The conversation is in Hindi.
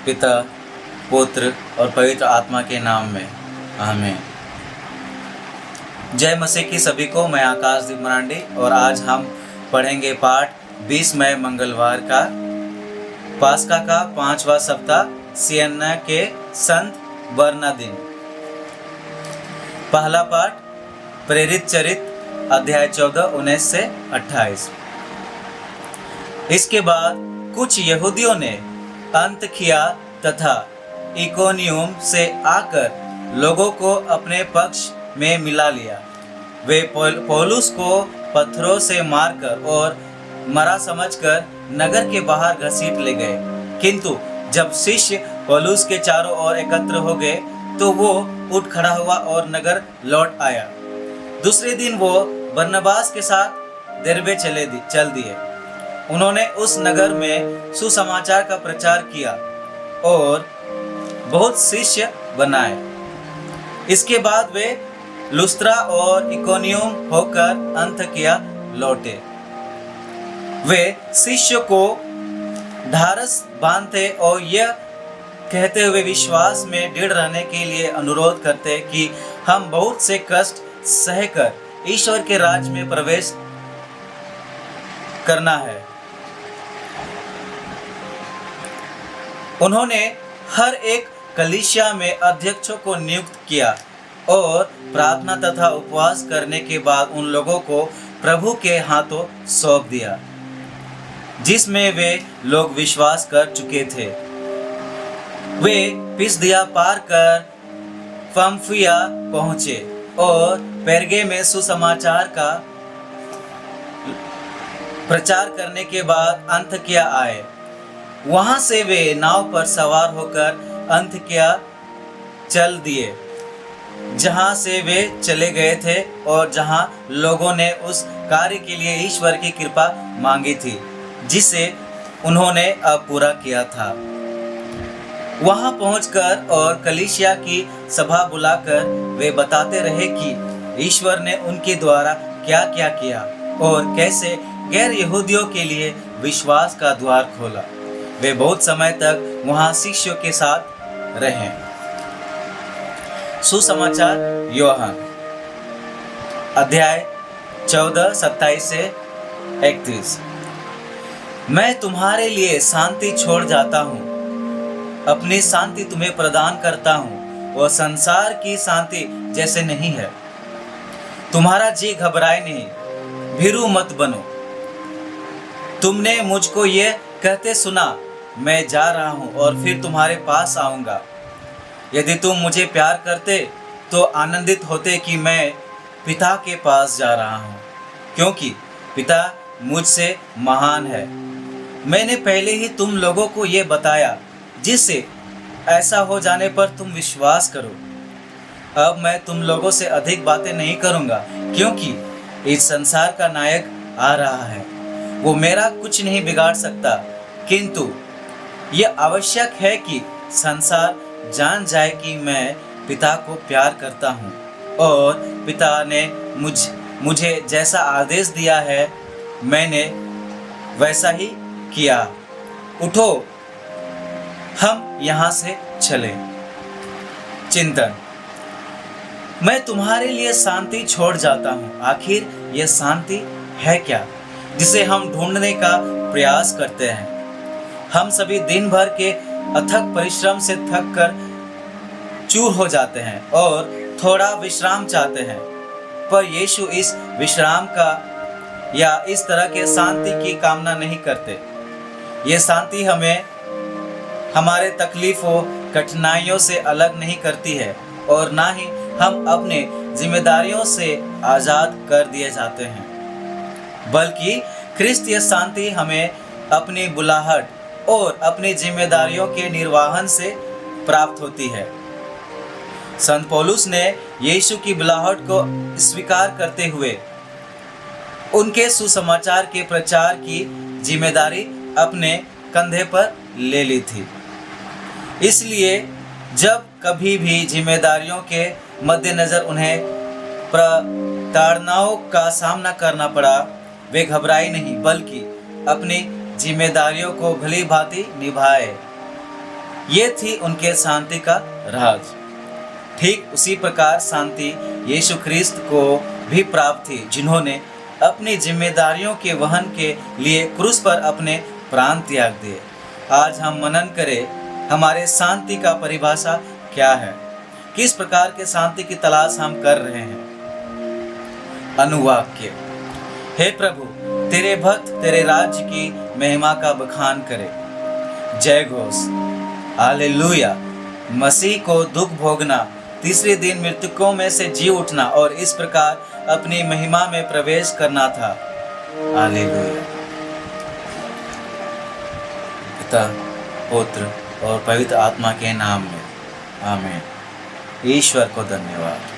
पिता, पुत्र और पवित्र आत्मा के नाम में, आमीन। जय मसीह की सभी को। मैं आकाशदीप मरांडी और आज हम पढ़ेंगे पाठ 20 मई मंगलवार का पास्का का 5वां सप्ताह सियन्ना के संत बरनादिन। पहला पाठ प्रेरित चरित अध्याय 14 19 से 28। इसके बाद कुछ यहूदियों ने अंतखिया तथा इकोनियम से आकर लोगों को अपने पक्ष में मिला लिया। वे पौलुस को पत्थरों से मारकर और मरा समझकर नगर के बाहर घसीट ले गए। किंतु जब शिष्य पौलुस के चारों ओर एकत्र हो गए तो वो उठ खड़ा हुआ और नगर लौट आया। दूसरे दिन वो बरनबास के साथ दिरबे चल दिए। उन्होंने उस नगर में सुसमाचार का प्रचार किया और बहुत शिष्य बनाए। इसके बाद वे लुस्त्रा और इकोनियम होकर अंतकिया लौटे। वे शिष्यों को ढारस बांधते और यह कहते हुए विश्वास में दृढ़ रहने के लिए अनुरोध करते कि हम बहुत से कष्ट सहकर ईश्वर के राज्य में प्रवेश करना है। उन्होंने हर एक कलीसिया में अध्यक्षों को नियुक्त किया और प्रार्थना तथा उपवास करने के बाद उन लोगों को प्रभु के हाथों सौंप दिया जिसमें वे लोग विश्वास कर चुके थे। वे पिसदिया पार कर पंफिया पहुंचे और पेरगे में सुसमाचार का प्रचार करने के बाद अंतकिया आए। वहां से वे नाव पर सवार होकर अंतकिया चल दिए, जहां से वे चले गए थे और जहां लोगों ने उस कार्य के लिए ईश्वर की कृपा मांगी थी जिसे उन्होंने अब पूरा किया था। वहां पहुंचकर और कलीसिया की सभा बुलाकर वे बताते रहे कि ईश्वर ने उनके द्वारा क्या क्या किया और कैसे गैर यहूदियों के लिए विश्वास का द्वार खोला। वे बहुत समय तक वहां शिष्यों के साथ रहे। सुसमाचार यूहन्ना अध्याय 14 27 से 31। मैं तुम्हारे लिए शांति छोड़ जाता हूँ, अपनी शांति तुम्हें प्रदान करता हूँ। वह संसार की शांति जैसे नहीं है। तुम्हारा जी घबराए नहीं, भीरू मत बनो। तुमने मुझको ये कहते सुना, मैं जा रहा हूँ और फिर तुम्हारे पास आऊँगा। यदि तुम मुझे प्यार करते तो आनंदित होते कि मैं पिता के पास जा रहा हूँ, क्योंकि पिता मुझसे महान है। मैंने पहले ही तुम लोगों को ये बताया जिससे ऐसा हो जाने पर तुम विश्वास करो। अब मैं तुम लोगों से अधिक बातें नहीं करूँगा, क्योंकि इस संसार का नायक आ रहा है। वो मेरा कुछ नहीं बिगाड़ सकता, किंतु यह आवश्यक है कि संसार जान जाए कि मैं पिता को प्यार करता हूँ और पिता ने मुझे जैसा आदेश दिया है मैंने वैसा ही किया। उठो, हम यहाँ से चले। चिंतन। मैं तुम्हारे लिए शांति छोड़ जाता हूँ। आखिर यह शांति है क्या जिसे हम ढूंढने का प्रयास करते हैं? हम सभी दिन भर के अथक परिश्रम से थक कर चूर हो जाते हैं और थोड़ा विश्राम चाहते हैं, पर यीशु इस विश्राम का या इस तरह के शांति की कामना नहीं करते। ये शांति हमें हमारे तकलीफों कठिनाइयों से अलग नहीं करती है और ना ही हम अपने जिम्मेदारियों से आज़ाद कर दिए जाते हैं, बल्कि ख्रिस्त शांति हमें अपनी बुलाहट और अपनी जिम्मेदारियों के निर्वहन से प्राप्त होती है। संत पौलुस ने यीशु की बुलाहट को स्वीकार करते हुए उनके सुसमाचार के प्रचार की जिम्मेदारी अपने कंधे पर ले ली थी। इसलिए जब कभी भी जिम्मेदारियों के मद्देनज़र उन्हें प्रताड़नाओं का सामना करना पड़ा, वे घबराए नहीं बल्कि अपनी जिम्मेदारियों को भली भांति निभाए। ये थी उनके शांति का राज। ठीक उसी प्रकार शांति यीशु ख्रिस्त को भी प्राप्त थी, जिन्होंने अपनी जिम्मेदारियों के वहन के लिए क्रूस पर अपने प्राण त्याग दिए। आज हम मनन करें, हमारे शांति का परिभाषा क्या है, किस प्रकार के शांति की तलाश हम कर रहे हैं। अनुवाक्य। हे प्रभु, तेरे भक्त तेरे राज्य की महिमा का बखान करें। जय घोष। हालेलुया। मसीह को दुख भोगना, तीसरे दिन मृतकों में से जी उठना और इस प्रकार अपनी महिमा में प्रवेश करना था। हालेलुया। पिता, पुत्र और पवित्र आत्मा के नाम में आमीन। ईश्वर को धन्यवाद।